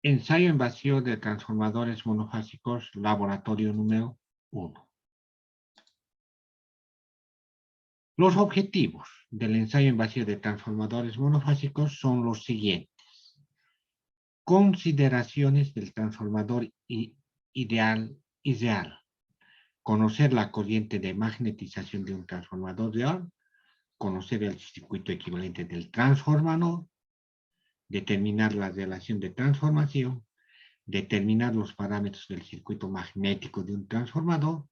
Ensayo en vacío de transformadores monofásicos, laboratorio número 1. Los objetivos del ensayo en vacío de transformadores monofásicos son los siguientes. Consideraciones del transformador ideal y real. Conocer la corriente de magnetización de un transformador real. Conocer el circuito equivalente del transformador. Determinar la relación de transformación. Determinar los parámetros del circuito magnético de un transformador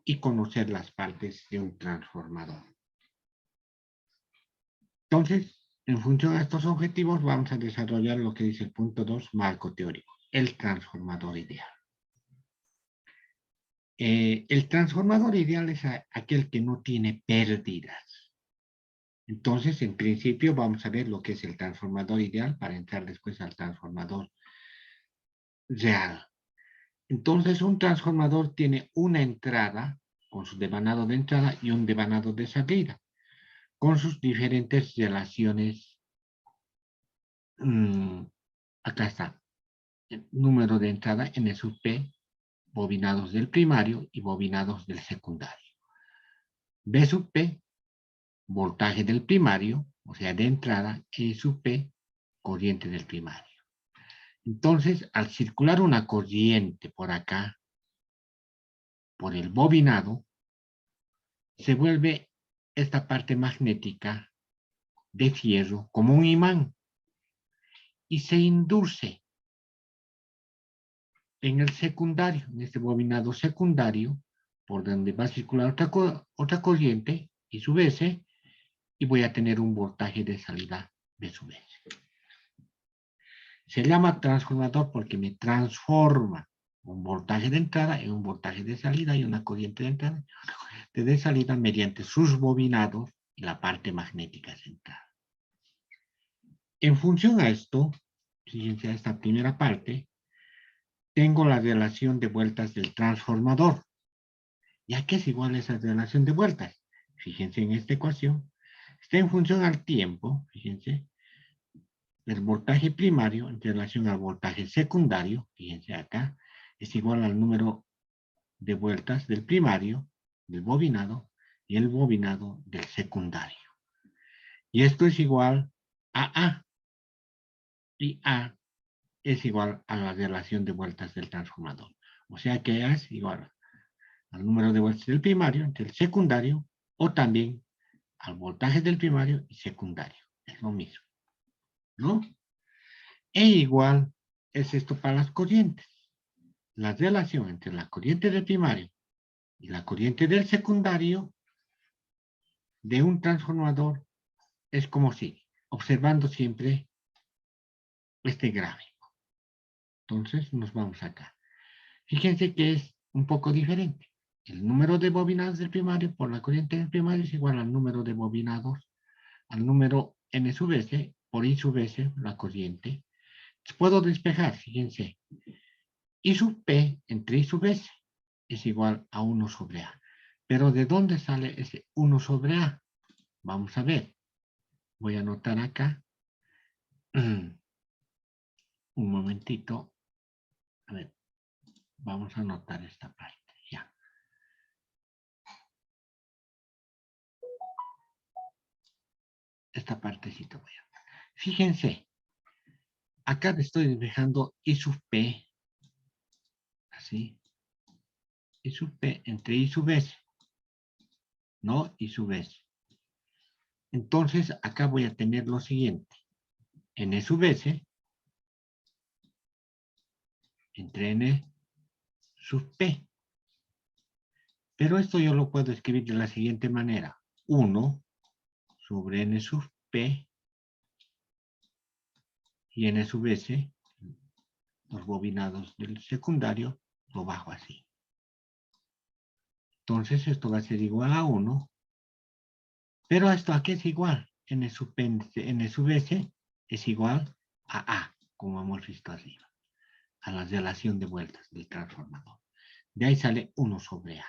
y conocer las partes de un transformador. Entonces, en función a estos objetivos, vamos a desarrollar lo que dice el punto 2, marco teórico, el transformador ideal. El transformador ideal es aquel que no tiene pérdidas. Entonces, en principio, vamos a ver lo que es el transformador ideal para entrar después al transformador real. Entonces, un transformador tiene una entrada con su devanado de entrada y un devanado de salida, con sus diferentes relaciones. Acá está, el número de entrada N sub P, bobinados del primario y bobinados del secundario. B sub P, voltaje del primario, o sea, de entrada, E sub P, corriente del primario. Entonces, al circular una corriente por acá, por el bobinado, se vuelve esta parte magnética de fierro como un imán y se induce en el secundario, en este bobinado secundario, por donde va a circular otra corriente y su vez, y voy a tener un voltaje de salida de su vez. Se llama transformador porque me transforma un voltaje de entrada en un voltaje de salida y una corriente de entrada y una corriente de salida mediante sus bobinados y la parte magnética central. En función a esto, fíjense a esta primera parte, tengo la relación de vueltas del transformador. ¿Ya qué es igual a esa relación de vueltas? Fíjense en esta ecuación. Está en función al tiempo, fíjense, el voltaje primario en relación al voltaje secundario, fíjense acá, es igual al número de vueltas del primario, del bobinado, y el bobinado del secundario. Y esto es igual a A. Y A es igual a la relación de vueltas del transformador. O sea que A es igual al número de vueltas del primario entre el secundario o también al voltaje del primario y secundario. Es lo mismo, ¿no? E igual es esto para las corrientes. La relación entre la corriente del primario y la corriente del secundario de un transformador es como sigue, observando siempre este gráfico. Entonces nos vamos acá. Fíjense que es un poco diferente. El número de bobinados del primario por la corriente del primario es igual al número de bobinados, al número n sub s por I sub s, la corriente. Puedo despejar, fíjense. I sub p entre I sub s es igual a 1 sobre A. Pero ¿de dónde sale ese 1 sobre A? Vamos a ver. Voy a anotar acá. Un momentito. A ver, vamos a anotar esta parte. Ya. Esta partecita voy a anotar. Fíjense. Acá estoy dejando I sub p. Así. I sub p entre I sub s. ¿No? I sub s. Entonces, acá voy a tener lo siguiente. N sub s entre N sub p. Pero esto yo lo puedo escribir de la siguiente manera. 1 sobre N sub p y N sub s, los bobinados del secundario, lo bajo así. Entonces esto va a ser igual a 1. Pero esto aquí es igual. N sub s es igual a, como hemos visto arriba. A la relación de vueltas del transformador. De ahí sale 1 sobre A.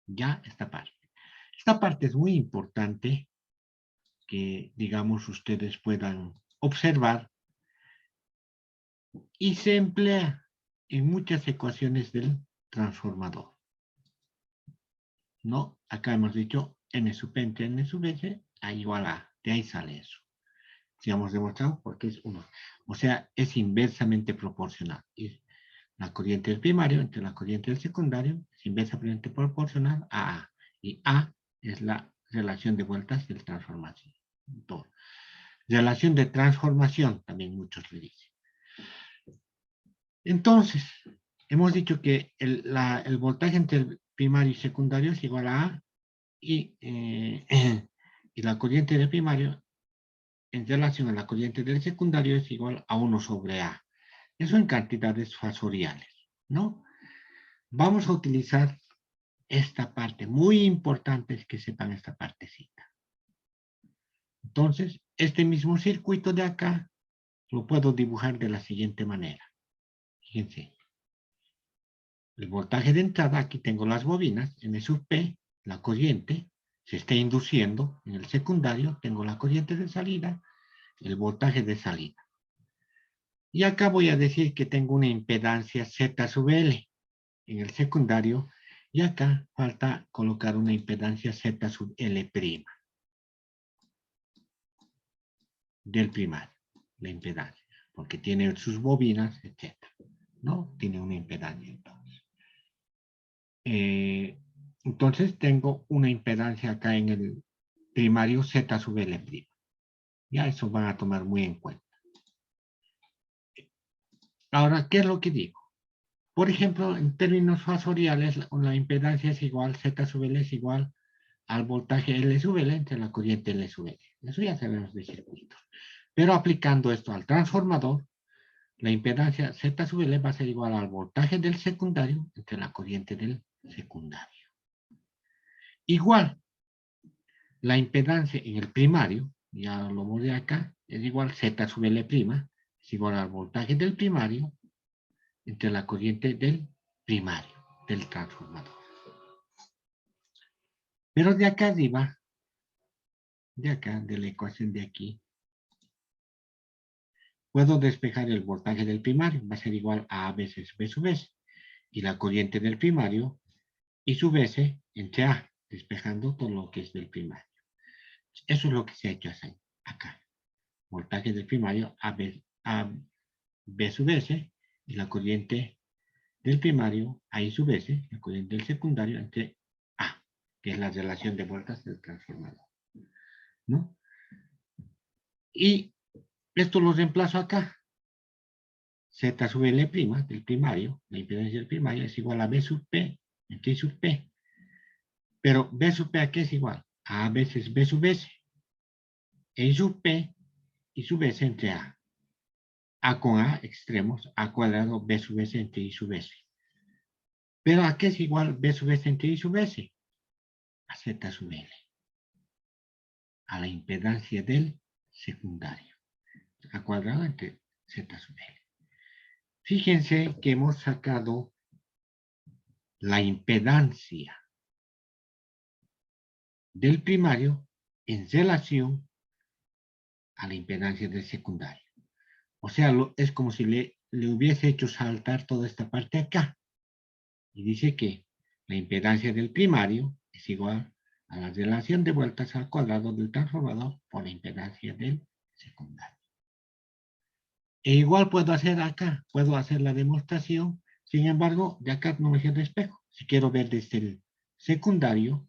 Ya esta parte. Esta parte es muy importante que, digamos, ustedes puedan observar y se emplea en muchas ecuaciones del transformador. ¿No? Acá hemos dicho n sub p entre n sub s a igual a. De ahí sale eso. Si hemos demostrado porque es 1. O sea, es inversamente proporcional. Y la corriente del primario entre la corriente del secundario es inversamente proporcional a A. Y A es la relación de vueltas del transformación. Relación de transformación, también muchos le dicen. Entonces, hemos dicho que el voltaje entre el primario y secundario es igual a A y la corriente del primario en relación a la corriente del secundario es igual a 1 sobre A. Eso en cantidades fasoriales, ¿no? Vamos a utilizar esta parte. Muy importante es que sepan esta partecita. Entonces, este mismo circuito de acá lo puedo dibujar de la siguiente manera. Fíjense. El voltaje de entrada, aquí tengo las bobinas, N sub P, la corriente, se está induciendo en el secundario, tengo la corriente de salida, el voltaje de salida. Y acá voy a decir que tengo una impedancia Z sub L en el secundario, y acá falta colocar una impedancia Z sub L' del primario, la impedancia, porque tiene sus bobinas, etc. ¿No? Tiene una impedancia entonces. Entonces tengo una impedancia acá en el primario Z sub L'. Ya eso van a tomar muy en cuenta. Ahora, ¿qué es lo que digo? Por ejemplo, en términos fasoriales, la impedancia es igual, Z sub L es igual al voltaje L sub L entre la corriente L sub L. Eso ya sabemos de circuitos. Pero aplicando esto al transformador, la impedancia Z sub L va a ser igual al voltaje del secundario entre la corriente del secundario. Igual, la impedancia en el primario, ya lo borré acá, es igual Z sub L', es igual al voltaje del primario entre la corriente del primario, del transformador. Pero de acá arriba, de acá, de la ecuación de aquí, puedo despejar el voltaje del primario, va a ser igual a veces B sub S, y la corriente del primario, y sub S entre A, despejando todo lo que es del primario. Eso es lo que se ha hecho acá. Voltaje del primario a B sub S, y la corriente del primario a I sub S, la corriente del secundario entre A, que es la relación de vueltas del transformador. ¿No? Y esto lo reemplazo acá. Z sub L' del primario, la impedancia del primario es igual a B sub P entre I sub P. Pero B sub P a qué es igual? A veces B sub S. E I sub P y sub S entre A. A con A extremos, A cuadrado B sub S entre I sub S. Pero ¿a qué es igual B sub S entre I sub S? A Z sub L. A la impedancia del secundario. A cuadrado entre Z sub L. Fíjense que hemos sacado la impedancia del primario en relación a la impedancia del secundario. O sea, es como si le hubiese hecho saltar toda esta parte acá. Y dice que la impedancia del primario es igual a la relación de vueltas al cuadrado del transformador por la impedancia del secundario. E igual puedo hacer acá, puedo hacer la demostración, sin embargo, de acá no me queda espejo. Si quiero ver desde el secundario,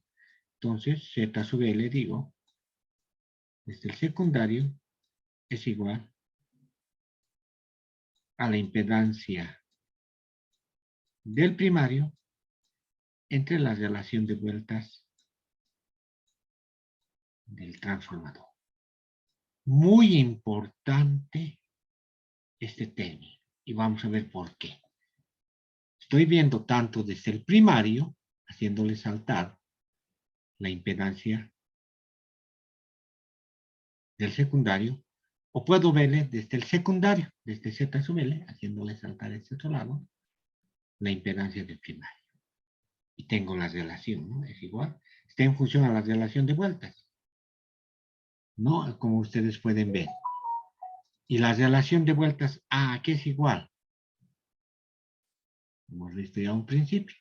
entonces Z sub L digo, desde el secundario es igual a la impedancia del primario entre la relación de vueltas del transformador. Muy importante este término y vamos a ver por qué. Estoy viendo tanto desde el primario, haciéndole saltar la impedancia del secundario, o puedo verle desde el secundario, desde Z sub L, haciéndole saltar este otro lado, la impedancia del primario. Y tengo la relación, ¿no? Es igual. Está en función a la relación de vueltas, ¿no? Como ustedes pueden ver. Y la relación de vueltas A, ¿a qué es igual? hemos visto ya un principio,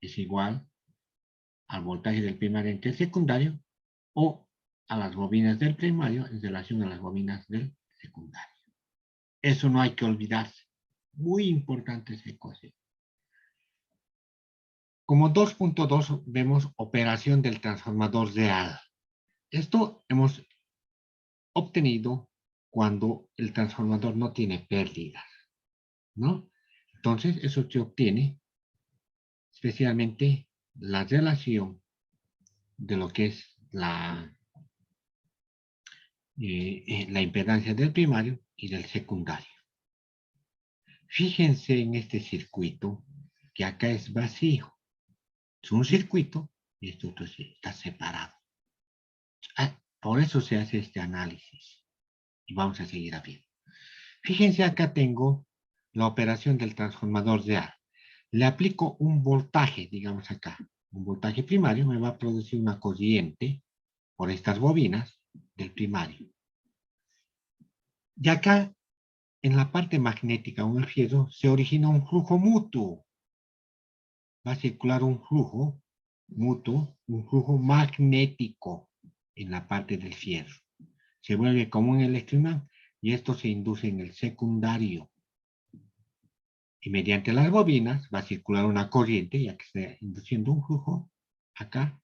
es igual al voltaje del primario entre el secundario o a las bobinas del primario en relación a las bobinas del secundario. Eso no hay que olvidarse. Muy importante esa ecuación. Como 2.2 vemos operación del transformador real. Esto hemos obtenido cuando el transformador no tiene pérdidas, ¿no? Entonces, eso se obtiene especialmente la relación de lo que es la impedancia del primario y del secundario. Fíjense en este circuito que acá es vacío. Es un circuito y esto está separado. Por eso se hace este análisis. Y vamos a seguir viendo. Fíjense, acá tengo la operación del transformador real. Le aplico un voltaje, digamos acá. Un voltaje primario me va a producir una corriente por estas bobinas del primario. Y acá, en la parte magnética o en el fierro, se origina un flujo mutuo. Va a circular un flujo mutuo, un flujo magnético en la parte del fierro. Se vuelve como un electroimán y esto se induce en el secundario. Y mediante las bobinas va a circular una corriente, ya que está induciendo un flujo acá,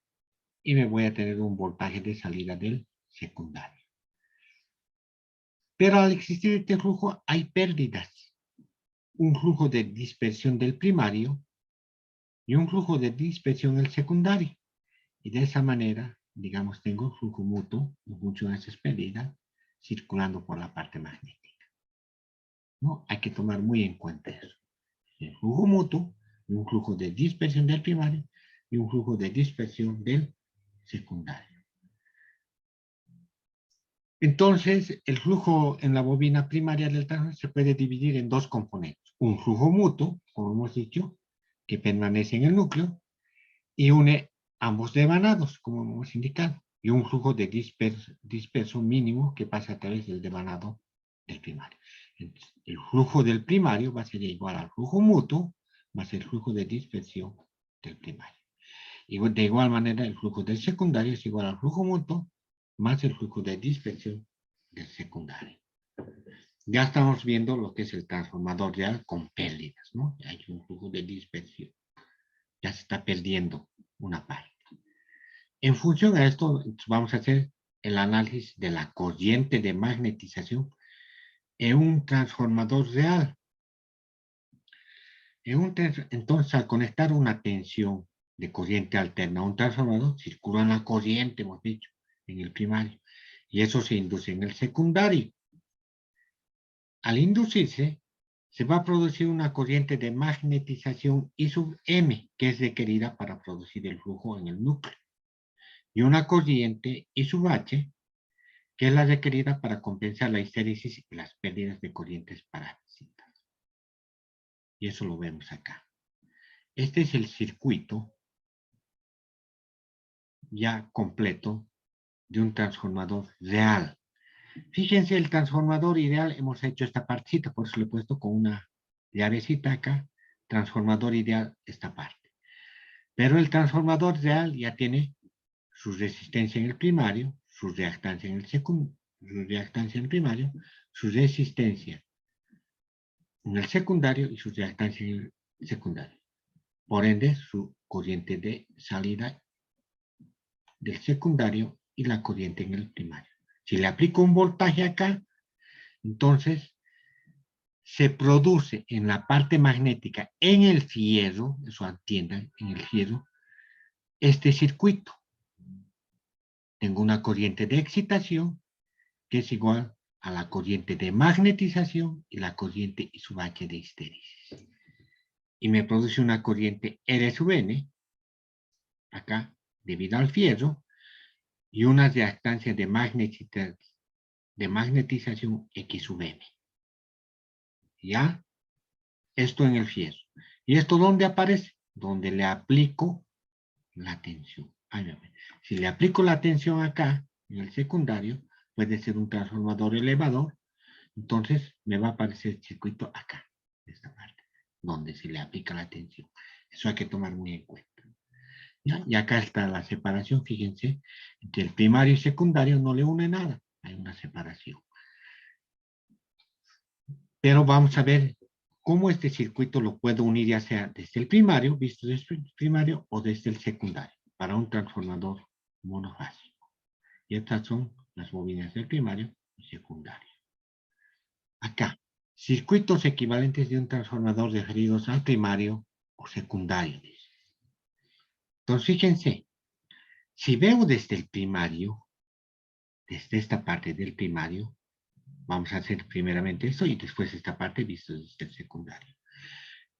y me voy a tener un voltaje de salida del secundario. Pero al existir este flujo hay pérdidas. Un flujo de dispersión del primario y un flujo de dispersión del secundario. Y de esa manera, digamos, tengo flujo mutuo en función de esas pérdidas circulando por la parte magnética. ¿No? Hay que tomar muy en cuenta eso. El flujo mutuo y un flujo de dispersión del primario y un flujo de dispersión del secundario. Entonces, el flujo en la bobina primaria del transformador se puede dividir en dos componentes. Un flujo mutuo, como hemos dicho, que permanece en el núcleo y une ambos devanados, como hemos indicado, y un flujo de disperso mínimo que pasa a través del devanado del primario. Entonces, el flujo del primario va a ser igual al flujo mutuo más el flujo de dispersión del primario. Y de igual manera, el flujo del secundario es igual al flujo mutuo más el flujo de dispersión del secundario. Ya estamos viendo lo que es el transformador real con pérdidas, ¿no? Hay un flujo de dispersión. Ya se está perdiendo una parte. En función a esto, vamos a hacer el análisis de la corriente de magnetización en un transformador real. Entonces, al conectar una tensión de corriente alterna a un transformador, circula la corriente, hemos dicho, en el primario. Y eso se induce en el secundario. Al inducirse, se va a producir una corriente de magnetización I sub M, que es requerida para producir el flujo en el núcleo. Y una corriente I sub H, que es la requerida para compensar la histéresis y las pérdidas de corrientes parasitas. Y eso lo vemos acá. Este es el circuito ya completo de un transformador real. Fíjense, el transformador ideal, hemos hecho esta partecita, por eso lo he puesto con una llavecita acá, transformador ideal, esta parte. Pero el transformador real ya tiene su resistencia en el primario, su reactancia en el secundario, su reactancia en el primario, su resistencia en el secundario y su reactancia en el secundario. Por ende, su corriente de salida del secundario y la corriente en el primario. Si le aplico un voltaje acá, entonces se produce en la parte magnética, en el fierro, eso entiendan, en el fierro, este circuito. Tengo una corriente de excitación que es igual a la corriente de magnetización y la corriente I sub H de histéresis. Y me produce una corriente R sub N, acá, debido al fierro, y una reactancia de magnetización X sub M. ¿Ya? Esto en el fierro. ¿Y esto dónde aparece? Donde le aplico la tensión. Si le aplico la tensión acá, en el secundario, puede ser un transformador elevador, entonces me va a aparecer el circuito acá. esta parte, donde se le aplica la tensión. Eso hay que tomar muy en cuenta. ¿Ya? Y acá está la separación, fíjense, entre el primario y secundario no le une nada, hay una separación. Pero vamos a ver cómo este circuito lo puedo unir ya sea desde el primario, visto desde el primario, o desde el secundario, para un transformador monofásico. Y estas son las bobinas del primario y secundario. Acá, circuitos equivalentes de un transformador referidos al primario o secundario. Entonces, fíjense, si veo desde el primario, desde esta parte del primario, vamos a hacer primeramente esto y después esta parte visto desde el secundario.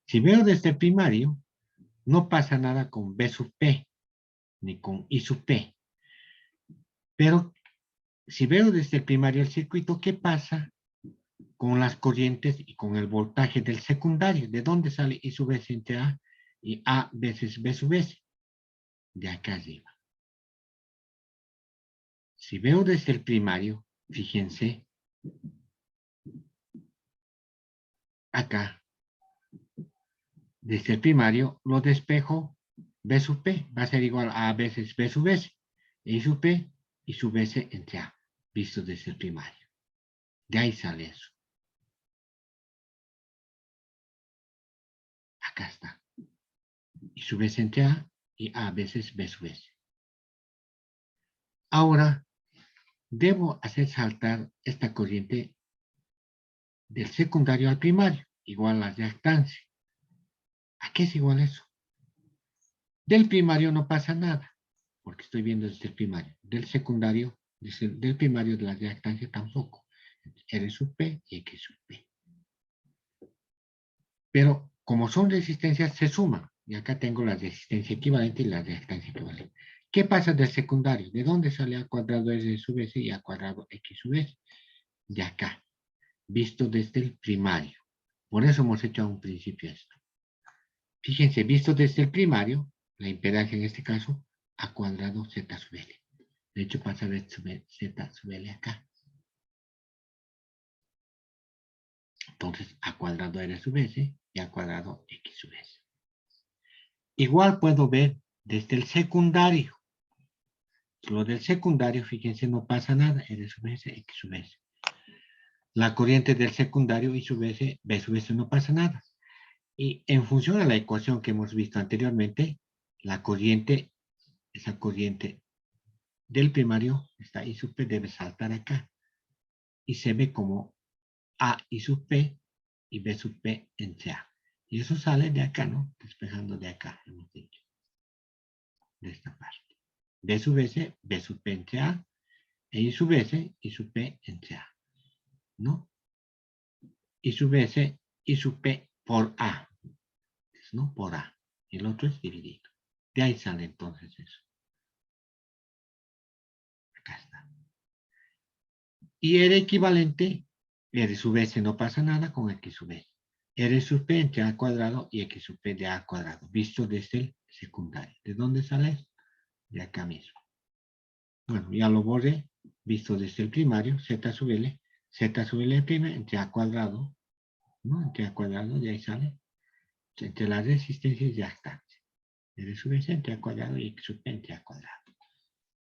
Si veo desde el primario, no pasa nada con B sub P, ni con I sub P. Pero si veo desde el primario el circuito, ¿qué pasa con las corrientes y con el voltaje del secundario? ¿De dónde sale I sub S entre A y A veces B sub S? De acá arriba. Si veo desde el primario, fíjense, acá, desde el primario, lo despejo B sub P, va a ser igual a veces B sub S, I sub P y sub S entre A, visto desde el primario. De ahí sale eso. Acá está. Y sub S entre A y A veces B sub S. Ahora, debo hacer saltar esta corriente del secundario al primario, igual a la reactancia. ¿A qué es igual eso? Del primario no pasa nada, porque estoy viendo desde el primario. Del secundario, del primario de la reactancia tampoco. R sub P y X sub P. Pero como son resistencias, se suman. Y acá tengo la resistencia equivalente y la reactancia equivalente. ¿Qué pasa del secundario? ¿De dónde sale A cuadrado R sub S y A cuadrado X sub S? De acá, visto desde el primario. Por eso hemos hecho a un principio esto. Fíjense, visto desde el primario, la impedancia en este caso, A cuadrado Z sub L. De hecho, pasa a ver Z sub L acá. Entonces, A cuadrado R sub S y A cuadrado X sub S. Igual puedo ver desde el secundario. Lo del secundario, fíjense, no pasa nada. R sub S, X sub S. La corriente del secundario, I sub S, B sub S, no pasa nada. Y en función a la ecuación que hemos visto anteriormente, la corriente, esa corriente del primario, esta I sub P, debe saltar acá. Y se ve como A I sub P y B sub P entre A. Y eso sale de acá, ¿no? Despejando de acá, hemos dicho. De esta parte. B sub S, B sub P entre A, e I sub S, I sub P entre A. ¿No? I sub S, I sub P por A. ¿No? Por A. El otro es dividido. De ahí sale entonces eso. Acá está. Y R equivalente, R sub S no pasa nada con X sub S. R sub P entre A cuadrado y X sub P de A cuadrado, visto desde el secundario. ¿De dónde sale esto? De acá mismo. Bueno, ya lo borré, visto desde el primario, Z sub L prima entre A cuadrado, ¿no? Entre A cuadrado, de ahí sale, entre las resistencias y reactancia. R sub S entre A cuadrado y X sub P entre A cuadrado.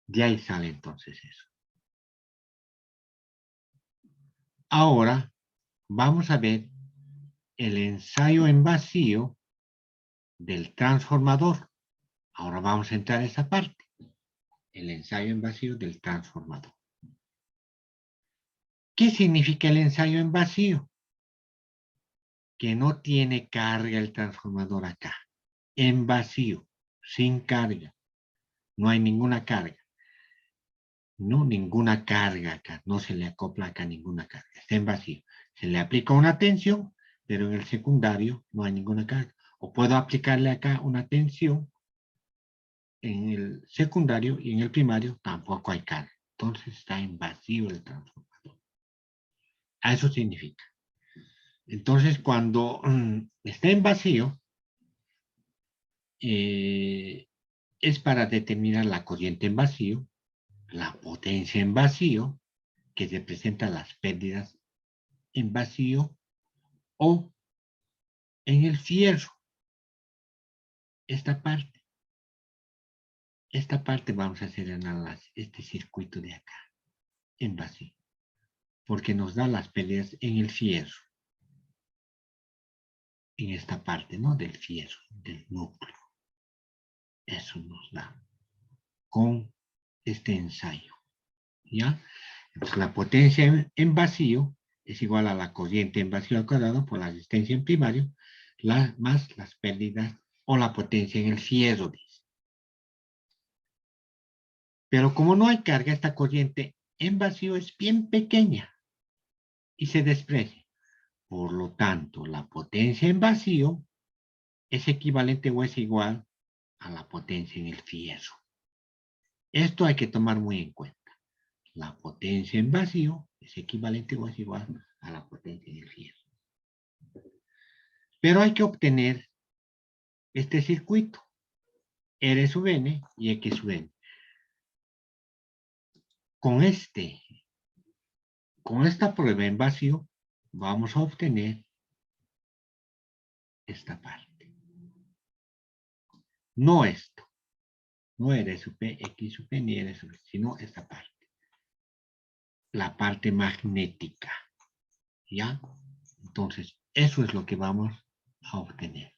De ahí sale entonces eso. Ahora vamos a ver el ensayo en vacío del transformador. Ahora vamos a entrar a esa parte. El ensayo en vacío del transformador. ¿Qué significa el ensayo en vacío? Que no tiene carga el transformador acá. En vacío, sin carga. No hay ninguna carga. No, ninguna carga acá. No se le acopla acá ninguna carga. Está en vacío. Se le aplica una tensión, pero en el secundario no hay ninguna carga. O puedo aplicarle acá una tensión en el secundario y en el primario tampoco hay carga. Entonces está en vacío el transformador. A eso significa. Entonces cuando está en vacío, es para determinar la corriente en vacío, la potencia en vacío, que representa las pérdidas en vacío, o En el fierro, esta parte vamos a hacer este circuito de acá, en vacío, porque nos da las pérdidas en el fierro, en esta parte, ¿no? Del fierro, del núcleo. Eso nos da con este ensayo, ¿ya? Entonces la potencia en vacío es igual a la corriente en vacío al cuadrado por la resistencia en primario, más las pérdidas o la potencia en el fierro, dice. Pero como no hay carga, esta corriente en vacío es bien pequeña y se desprecia. Por lo tanto, la potencia en vacío es equivalente o es igual a la potencia en el fierro. Esto hay que tomar muy en cuenta. La potencia en vacío es equivalente o es igual a la potencia en el fierro. Pero hay que obtener este circuito, R sub n y X sub n. Con esta prueba en vacío, vamos a obtener esta parte. No esto, no R sub P, X sub P, ni R sub P, sino esta parte. La parte magnética, ¿ya? Entonces, eso es lo que vamos a obtener.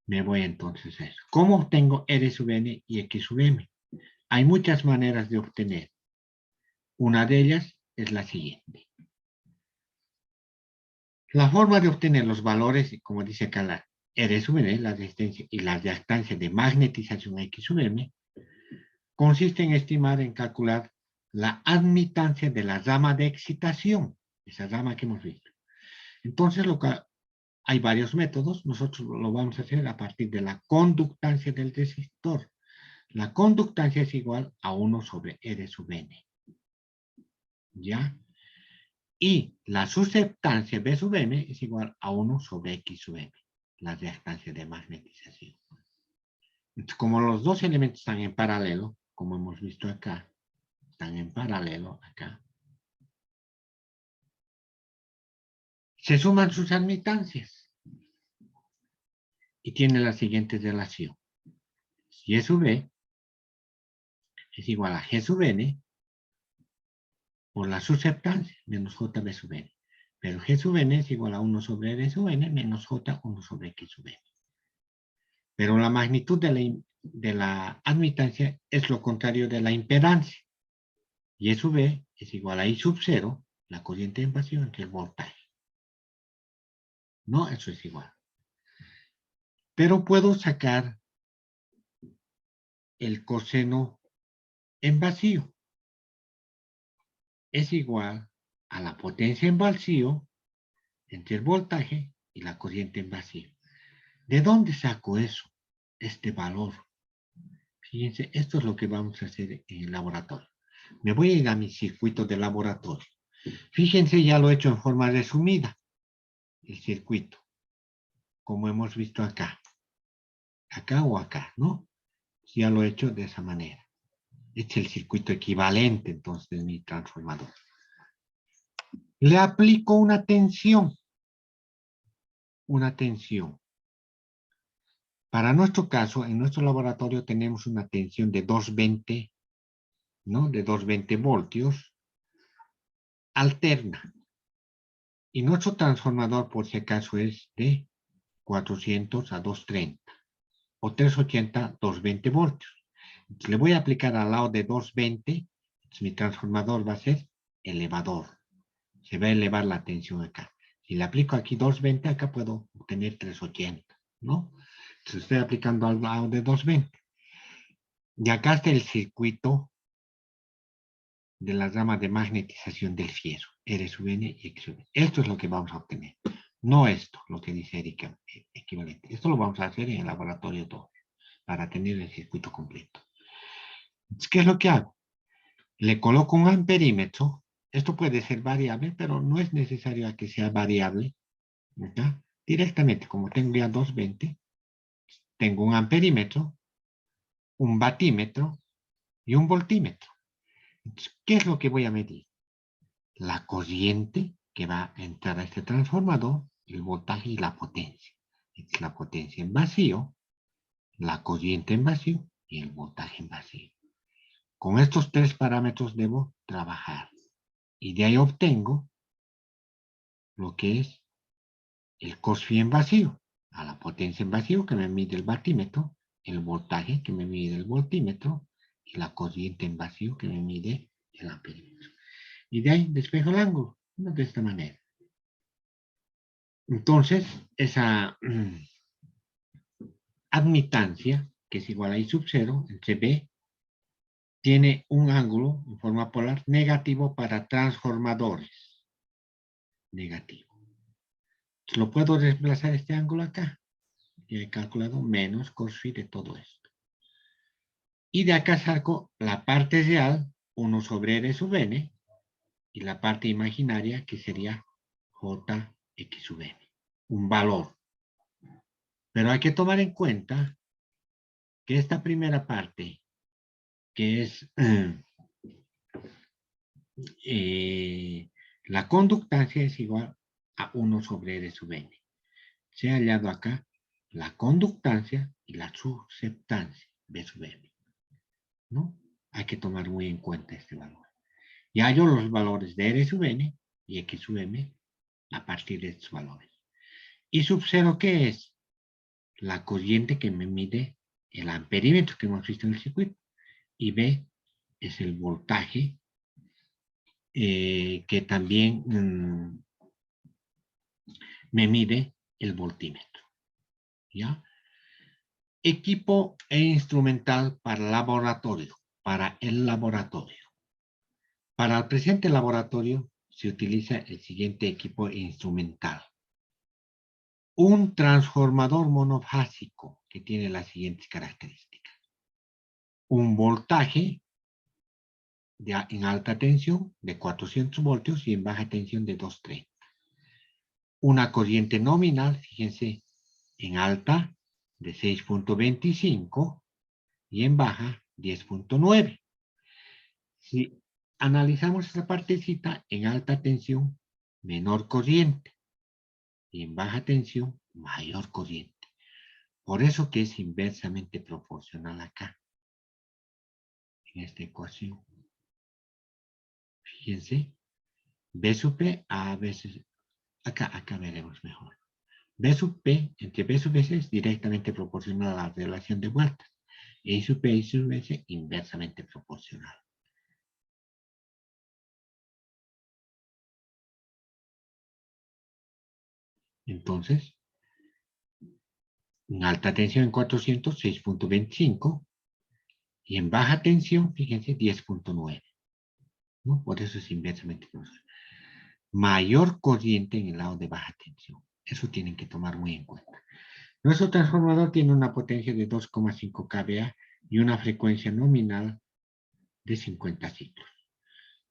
Me voy entonces a eso. ¿Cómo obtengo R sub n y X sub m? Hay muchas maneras de obtener. Una de ellas es la siguiente. La forma de obtener los valores, como dice acá la R sub n, la resistencia y la reactancia de magnetización X sub m, consiste en estimar, en calcular la admitancia de la rama de excitación, esa rama que hemos visto. Entonces, hay varios métodos. Nosotros lo vamos a hacer a partir de la conductancia del resistor. La conductancia es igual a 1 sobre R sub n. ¿Ya? Y la susceptancia B sub m es igual a 1 sobre X sub m, la reactancia de magnetización. Entonces, como los dos elementos están en paralelo, como hemos visto acá, están en paralelo acá, se suman sus admitancias y tiene la siguiente relación. Si E sub B es igual a G sub n por la susceptancia menos JB sub n. Pero G sub n es igual a 1 sobre R sub n menos J 1 sobre X sub n. Pero la magnitud de la admitancia es lo contrario de la impedancia. Y E sub B es igual a I sub 0, la corriente en vacío, entre el voltaje. No, eso es igual. Pero puedo sacar el coseno en vacío. Es igual a la potencia en vacío entre el voltaje y la corriente en vacío. ¿De dónde saco eso? Este valor. Fíjense, esto es lo que vamos a hacer en el laboratorio. Me voy a ir a mi circuito de laboratorio. Fíjense, ya lo he hecho en forma resumida. El circuito. Como hemos visto acá. Acá o acá, ¿no? Ya lo he hecho de esa manera. Este es el circuito equivalente, entonces, de mi transformador. Le aplico una tensión. Una tensión. Para nuestro caso, en nuestro laboratorio tenemos una tensión de 220, ¿no? De 220 voltios, alterna. Y nuestro transformador, por si acaso, es de 400 a 230, o 380, 220 voltios. Entonces, le voy a aplicar al lado de 220, entonces mi transformador va a ser elevador. Se va a elevar la tensión acá. Si le aplico aquí 220, acá puedo obtener 380, ¿no? Entonces estoy aplicando al lado de 220. Y acá está el circuito de la rama de magnetización del fierro, R sub n y X sub n. Esto es lo que vamos a obtener. No esto, lo que dice Erika, equivalente. Esto lo vamos a hacer en el laboratorio todo, para tener el circuito completo. Entonces, ¿qué es lo que hago? Le coloco un amperímetro. Esto puede ser variable, pero no es necesario que sea variable. ¿Ya? Directamente, como tengo ya 220, tengo un amperímetro, un batímetro y un voltímetro. Entonces, ¿qué es lo que voy a medir? La corriente que va a entrar a este transformador, el voltaje y la potencia. Es la potencia en vacío, la corriente en vacío y el voltaje en vacío. Con estos tres parámetros debo trabajar. Y de ahí obtengo lo que es el cos-phi en vacío, a la potencia en vacío que me mide el vatímetro, el voltaje que me mide el voltímetro y la corriente en vacío que me mide el amperímetro. Y de ahí despejo el ángulo, de esta manera. Entonces, esa admitancia, que es igual a I sub 0 entre B, tiene un ángulo en forma polar negativo para transformadores. Negativo. Entonces, lo puedo desplazar este ángulo acá. Y he calculado menos cos-phi de todo esto. Y de acá saco la parte real, 1 sobre R sub n, y la parte imaginaria, que sería Jx sub n. Un valor. Pero hay que tomar en cuenta que esta primera parte, que es la conductancia, es igual a 1 sobre R sub n. Se ha hallado acá la conductancia y la susceptancia, B sub m. ¿No? Hay que tomar muy en cuenta este valor. Y hallo los valores de R sub n y X sub m a partir de estos valores. Y sub 0, ¿qué es? La corriente que me mide el amperímetro que hemos visto en el circuito. Y B es el voltaje que también me mide el voltímetro. ¿Ya? Equipo e instrumental para laboratorio. Para el laboratorio. Para el presente laboratorio se utiliza el siguiente equipo instrumental. Un transformador monofásico que tiene las siguientes características. Un voltaje en alta tensión de 400 voltios y en baja tensión de 230. Una corriente nominal, fíjense, en alta de 6.25 y en baja 10.9. Si analizamos esta partecita, en alta tensión, menor corriente. Y en baja tensión, mayor corriente. Por eso que es inversamente proporcional acá. En esta ecuación. Fíjense. B sub P a veces. Acá veremos mejor. B sub P entre B sub S es directamente proporcional a la relación de vueltas. E sub P y sub S inversamente proporcional. Entonces, en alta tensión en 400, 6.25. Y en baja tensión, fíjense, 10.9. ¿No? Por eso es inversamente proporcional. Mayor corriente en el lado de baja tensión. Eso tienen que tomar muy en cuenta. Nuestro transformador tiene una potencia de 2,5 kVA y una frecuencia nominal de 50 ciclos.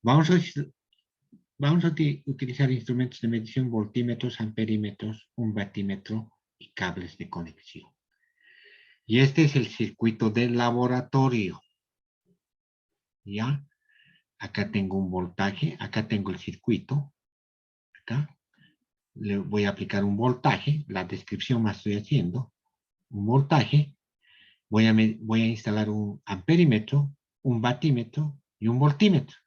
Vamos a utilizar instrumentos de medición, voltímetros, amperímetros, un batímetro y cables de conexión. Y este es el circuito del laboratorio. ¿Ya? Acá tengo un voltaje, acá tengo el circuito. Acá le voy a aplicar un voltaje, la descripción más estoy haciendo. Un voltaje, voy a instalar un amperímetro, un batímetro y un voltímetro.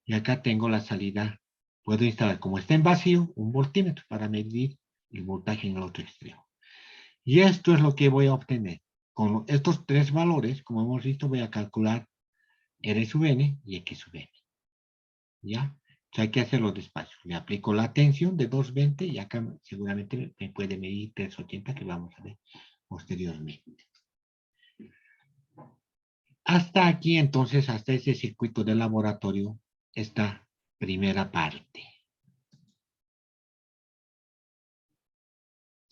Y acá tengo la salida. Puedo instalar, como está en vacío, un voltímetro para medir el voltaje en el otro extremo. Y esto es lo que voy a obtener. Con estos tres valores, como hemos visto, voy a calcular R sub n y X sub n. ¿Ya? O sea, hay que hacerlo despacio. Le aplico la tensión de 220 y acá seguramente me puede medir 380 que vamos a ver posteriormente. Hasta aquí entonces, hasta ese circuito de laboratorio, esta primera parte.